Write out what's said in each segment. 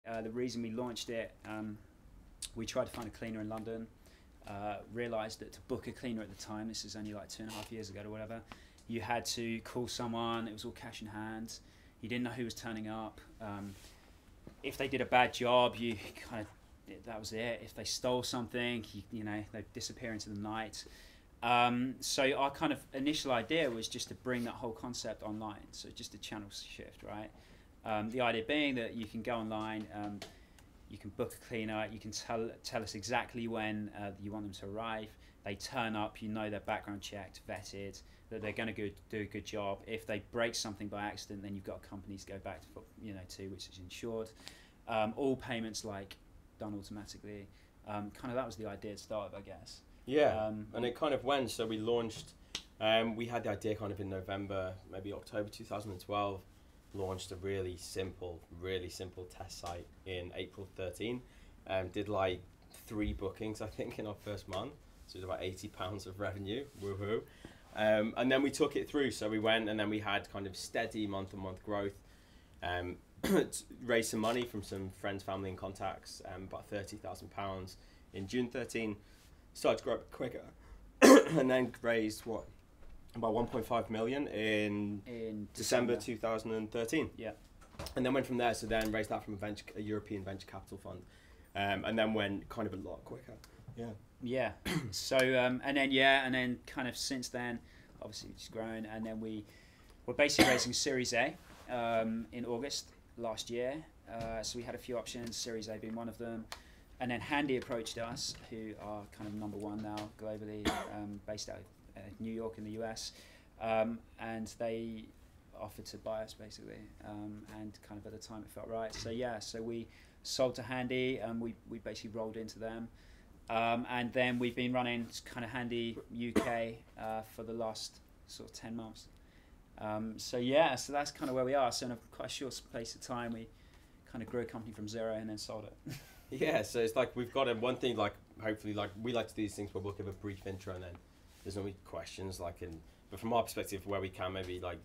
The reason we launched it, we tried to find a cleaner in London, realised that to book a cleaner at the time, this is only like 2.5 years ago or whatever, you had to call someone, it was all cash in hand, you didn't know who was turning up. If they did a bad job, you kind of, that was it. If they stole something, you know, they'd disappear into the night. So our kind of initial idea was just to bring that whole concept online, so just a channel shift, right? The idea being that you can go online, you can book a cleaner, you can tell us exactly when you want them to arrive. They turn up, you know they're background checked, vetted, that they're going to do a good job. If they break something by accident, then you've got companies to go back to, which is insured. All payments done automatically. Kind of that was the idea to start with, I guess. Yeah, and it kind of went. So we launched. We had the idea kind of in November, maybe October 2012. Launched a really simple test site in April 13. Did like 3 bookings, I think, in our first month. So it was about £80 of revenue. Woohoo! And then we took it through. So we went, and then we had kind of steady month-on-month growth. Raised some money from some friends, family, and contacts. About £30,000 in June 13. Started to grow quicker, and then raised about 1.5 million in December 2013. Yeah. And then went from there. So then raised that from a European venture capital fund, and then went kind of a lot quicker. Yeah. Yeah. So and then kind of since then, obviously it's grown, and then we were basically raising Series A in August last year. So we had a few options, Series A being one of them. And then Handy approached us, who are kind of number one now globally, based out of New York in the US, and they offered to buy us basically, and kind of at the time it felt right. So yeah, so we sold to Handy, and we basically rolled into them, and then we've been running kind of Handy UK for the last sort of 10 months. So yeah, so that's kind of where we are. So in quite a short space of time, we kind of grew a company from zero and then sold it. Yeah, so it's like we've got one thing, like hopefully, like we like to do these things where we'll give a brief intro and then there's no questions, but from our perspective, where we can maybe like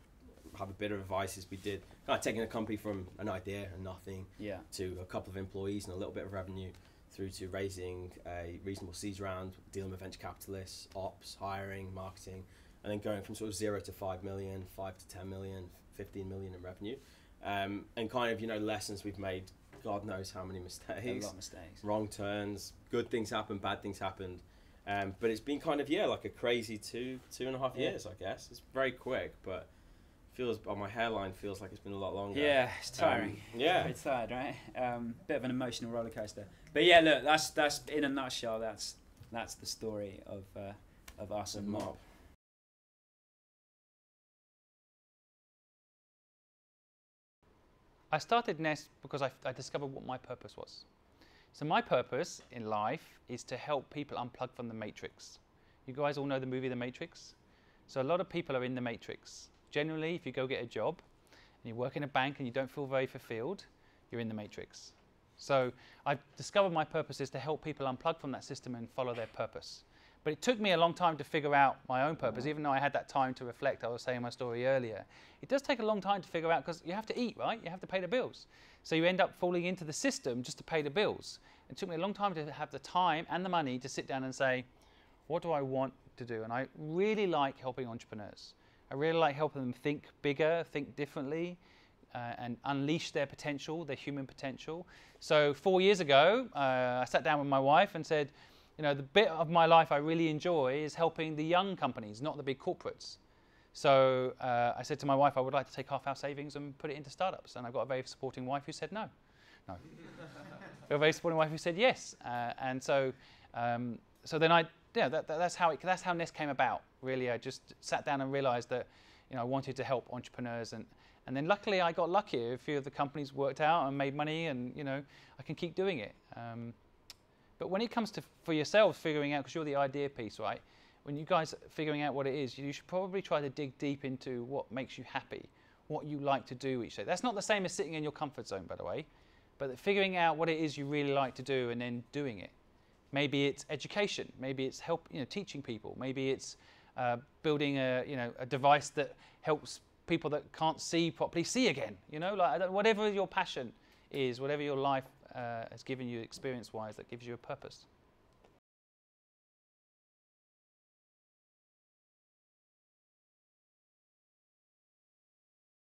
have a bit of advice, is we did kind of taking a company from an idea and nothing, to a couple of employees and a little bit of revenue, through to raising a reasonable seed round, dealing with venture capitalists, ops, hiring, marketing, and then going from sort of 0 to 5 million, 5 to 10 million, 15 million in revenue, and kind of lessons we've made. God knows how many mistakes. A lot of mistakes. Wrong turns. Good things happened. Bad things happened. But it's been kind of like a crazy two and a half years, I guess. It's very quick, but feels on my hairline feels like it's been a lot longer. Yeah, it's tiring. Yeah, it's tired, right? Bit of an emotional roller coaster. But yeah, look, that's in a nutshell. That's the story of us and Mob. I started Nest because I discovered what my purpose was. So my purpose in life is to help people unplug from the Matrix. You guys all know the movie The Matrix? So a lot of people are in the Matrix. Generally, if you go get a job and you work in a bank and you don't feel very fulfilled, you're in the Matrix. So I've discovered my purpose is to help people unplug from that system and follow their purpose. But it took me a long time to figure out my own purpose, even though I had that time to reflect. I was saying my story earlier. It does take a long time to figure out, because you have to eat, right? You have to pay the bills. So you end up falling into the system just to pay the bills. It took me a long time to have the time and the money to sit down and say, what do I want to do? And I really like helping entrepreneurs. I really like helping them think bigger, think differently, and unleash their potential, their human potential. So 4 years ago, I sat down with my wife and said, the bit of my life I really enjoy is helping the young companies, not the big corporates. So I said to my wife, I would like to take half our savings and put it into startups. And I've got a very supporting wife who said no. No. Got a very supporting wife who said yes. And so then that's how Nest came about. Really, I just sat down and realized that I wanted to help entrepreneurs, and then luckily I got lucky. A few of the companies worked out and made money, and I can keep doing it. But when it comes to, for yourselves, figuring out, because you're the idea piece, right? When you guys are figuring out what it is, you should probably try to dig deep into what makes you happy, what you like to do each day. That's not the same as sitting in your comfort zone, by the way, but figuring out what it is you really like to do and then doing it. Maybe it's education, maybe it's teaching people, maybe it's building a device that helps people that can't see properly see again. Whatever your passion is whatever your life has given you experience-wise that gives you a purpose.